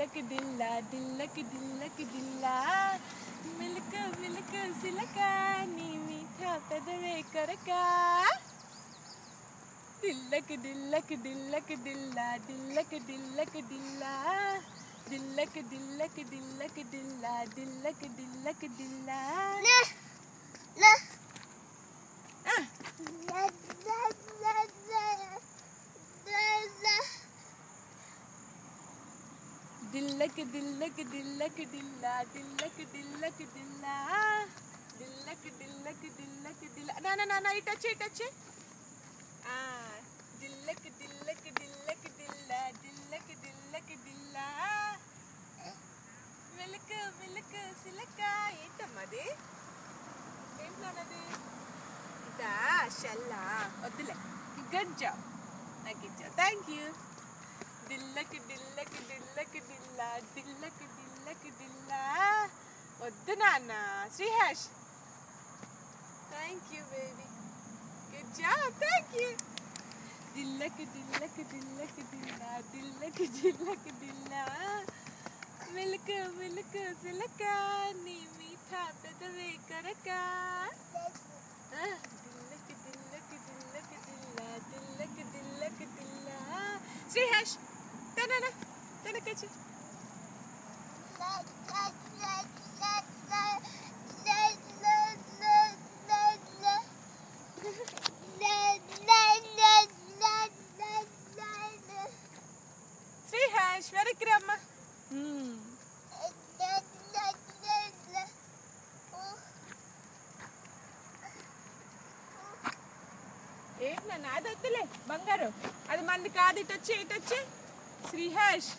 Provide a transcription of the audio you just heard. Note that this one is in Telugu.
దిల్లకి దిల్లా దిల్లకి దిల్లకి దిల్లా మిల్క మిల్క సిలక నీ మీఠా పెదవే కొరక దిల్లకి దిల్లకి దిల్లకి దిల్లా దిల్లకి దిల్లకి దిల్లా దిల్లకి దిల్లకి దిల్లకి దిల్లా దిల్లకి దిల్లకి దిల్లా దిల్లకి దిల్లకి దిల్లకి దిల్లా దిల్లకి దిల్లకి దిల్లా దిల్లకి దిల్లకి దిల్లకి దిల్లా నాన్న ఇటొచ్చి దిల్లకి దిల్లకి దిల్లకి దిల్లా దిల్లకి దిల్లకి దిల్లా మిల్క్ మిల్క్ సిలక ఏంటమ్మది ఏంట్లోనది ఇదా షల్లా వద్దులే గజ్జా నాకు ఇచ్చా థ్యాంక్ యూ దిల్లకి దిల్లకి దిల్లకి దిల్లా దిల్లకి దిల్లకి దిల్లా వద్దు నాన్న Srihash thank you baby good job thank you దిల్లకి దిల్లకి దిల్లకి దిల్లా దిల్లకి దిల్లకి దిల్లా మిల్క్ మిల్క్ సిలక నీ మీఠా పెదవే కొరక దిల్లకి దిల్లకి దిల్లకి దిల్లా దిల్లకి దిల్లకి దిల్లా శ్రీహాష్ తనకొచ్చు శ్రీహాష్ వెనక్కి రమ్మా ఏంటి నాన్న అది వద్దులే బంగారు అది మంది కాదు ఇటొచ్చి శ్రీహాష్